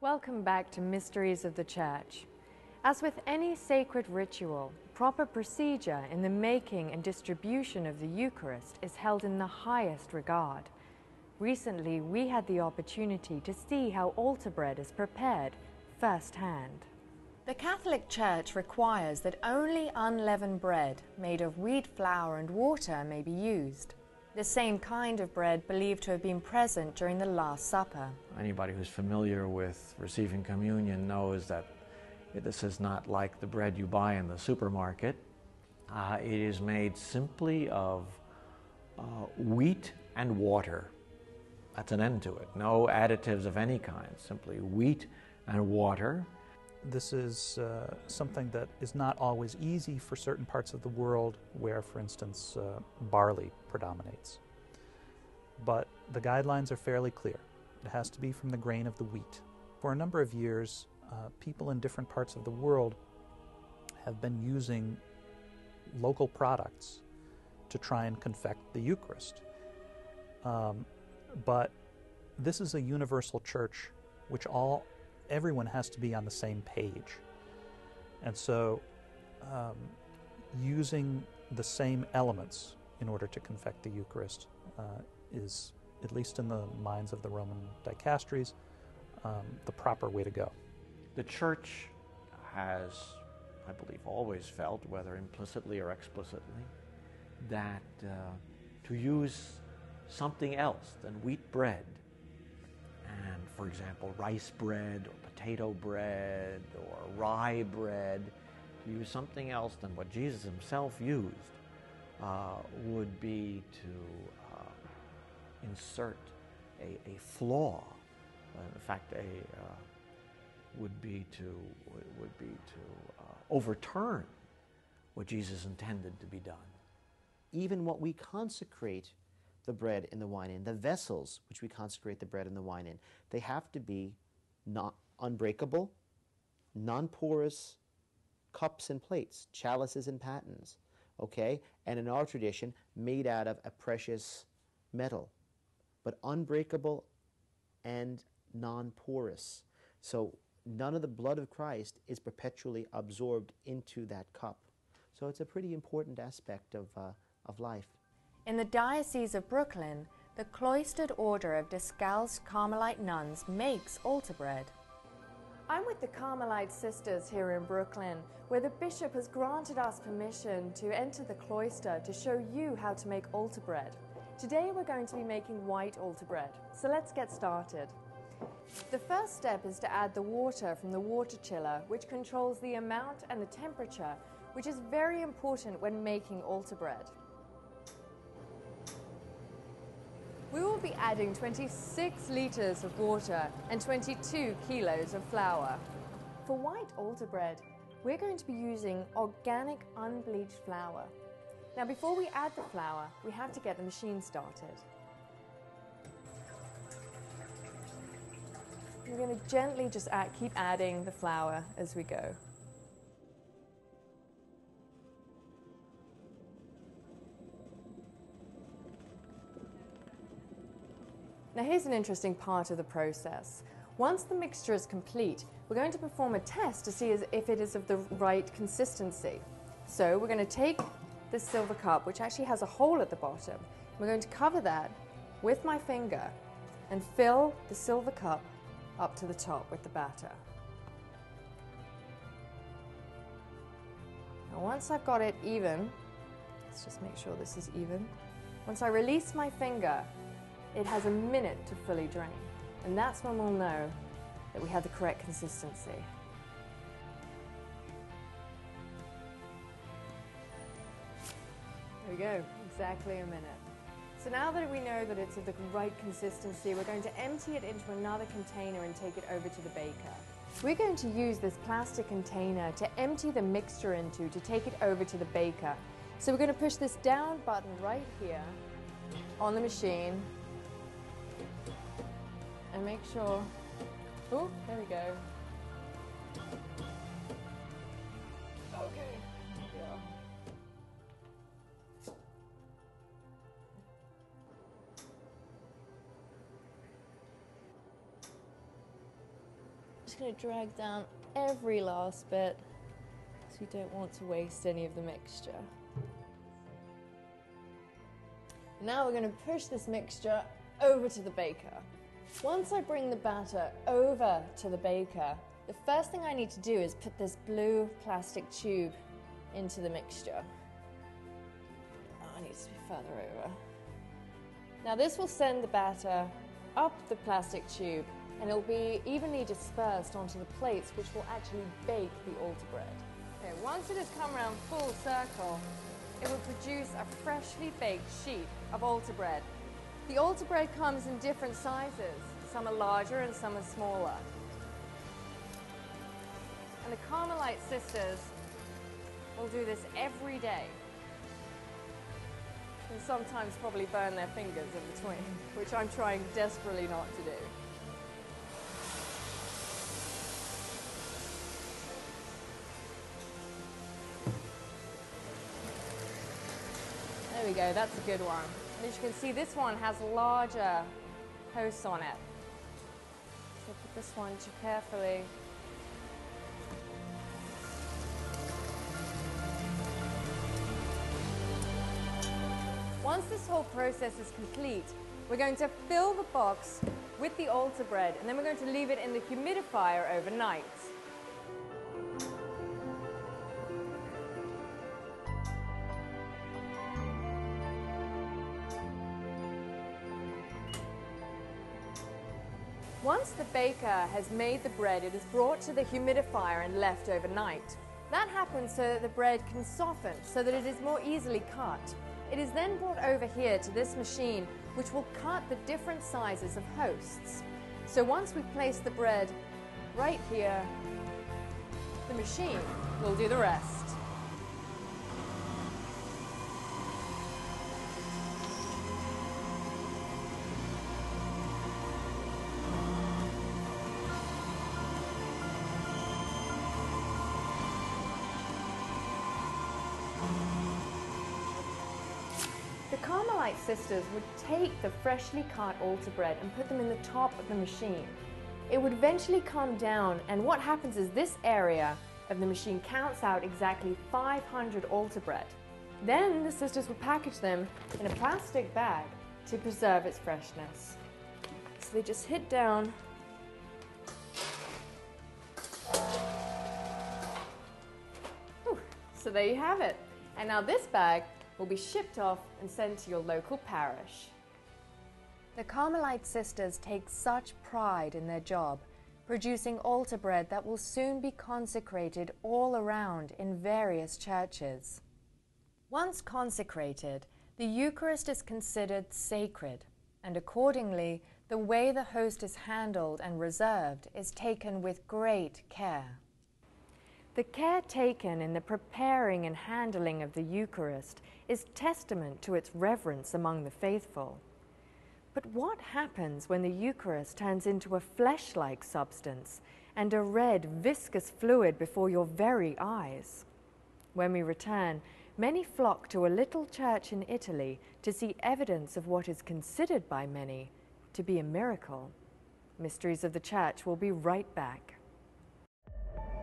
Welcome back to Mysteries of the Church. As with any sacred ritual, proper procedure in the making and distribution of the Eucharist is held in the highest regard. Recently, we had the opportunity to see how altar bread is prepared firsthand. The Catholic Church requires that only unleavened bread made of wheat flour and water may be used. The same kind of bread believed to have been present during the Last Supper. Anybody who's familiar with receiving communion knows that this is not like the bread you buy in the supermarket. It is made simply of wheat and water. That's an end to it. No additives of any kind, simply wheat and water. This is something that is not always easy for certain parts of the world where, for instance, barley predominates. But the guidelines are fairly clear. It has to be from the grain of the wheat. For a number of years, people in different parts of the world have been using local products to try and confect the Eucharist. But this is a universal church which everyone has to be on the same page. And so using the same elements in order to confect the Eucharist is, at least in the minds of the Roman dicasteries, the proper way to go. The Church has, I believe, always felt, whether implicitly or explicitly, that to use something else than wheat bread, and, for example, rice bread or potato bread or rye bread, to use something else than what Jesus himself used would be to insert a flaw. In fact, would be to overturn what Jesus intended to be done. Even what we consecrate the bread and the wine in, the vessels which we consecrate the bread and the wine in, they have to be not unbreakable, non-porous cups and plates, chalices and patens, okay? And in our tradition, made out of a precious metal, but unbreakable and non-porous. So none of the blood of Christ is perpetually absorbed into that cup. So it's a pretty important aspect of life. In the Diocese of Brooklyn, the cloistered order of Discalced Carmelite nuns makes altar bread. I'm with the Carmelite sisters here in Brooklyn, where the bishop has granted us permission to enter the cloister to show you how to make altar bread. Today we're going to be making white altar bread, so let's get started. The first step is to add the water from the water chiller, which controls the amount and the temperature, which is very important when making altar bread. We will be adding 26 litres of water and 22 kilos of flour. For white altar bread, we're going to be using organic unbleached flour. Now before we add the flour, we have to get the machine started. We're going to gently just keep adding the flour as we go. Now here's an interesting part of the process. Once the mixture is complete, we're going to perform a test to see if it is of the right consistency. So we're going to take this silver cup, which actually has a hole at the bottom. We're going to cover that with my finger and fill the silver cup up to the top with the batter. Now once I've got it even, let's just make sure this is even. Once I release my finger, it has a minute to fully drain, and that's when we'll know that we have the correct consistency. There we go, exactly a minute. So now that we know that it's of the right consistency, we're going to empty it into another container and take it over to the baker. We're going to use this plastic container to empty the mixture into to take it over to the baker. So we're going to push this down button right here on the machine and make sure, oh, there we go. Okay, there we go. just going to drag down every last bit, because we don't want to waste any of the mixture. Now we're going to push this mixture over to the baker. Once I bring the batter over to the baker, the first thing I need to do is put this blue plastic tube into the mixture. Oh, it needs to be further over. Now this will send the batter up the plastic tube, and it'll be evenly dispersed onto the plates, which will actually bake the altar bread. Okay, once it has come around full circle, it will produce a freshly baked sheet of altar bread. The altar bread comes in different sizes. Some are larger and some are smaller. And the Carmelite sisters will do this every day. And sometimes probably burn their fingers in between, which I'm trying desperately not to do. There we go, that's a good one. And as you can see, this one has larger posts on it. So put this one carefully. Once this whole process is complete, we're going to fill the box with the altar bread, and then we're going to leave it in the humidifier overnight. Once the baker has made the bread, it is brought to the humidifier and left overnight. That happens so that the bread can soften, so that it is more easily cut. It is then brought over here to this machine, which will cut the different sizes of hosts. So once we place the bread right here, the machine will do the rest. The Carmelite sisters would take the freshly cut altar bread and put them in the top of the machine. It would eventually come down, and what happens is this area of the machine counts out exactly 500 altar bread. Then the sisters would package them in a plastic bag to preserve its freshness. So they just hit down. Whew. So there you have it. And now this bag will be shipped off and sent to your local parish. The Carmelite sisters take such pride in their job, producing altar bread that will soon be consecrated all around in various churches. Once consecrated, the Eucharist is considered sacred, and accordingly, the way the host is handled and reserved is taken with great care. The care taken in the preparing and handling of the Eucharist is testament to its reverence among the faithful. But what happens when the Eucharist turns into a flesh-like substance and a red, viscous fluid before your very eyes? When we return, many flock to a little church in Italy to see evidence of what is considered by many to be a miracle. Mysteries of the Church will be right back.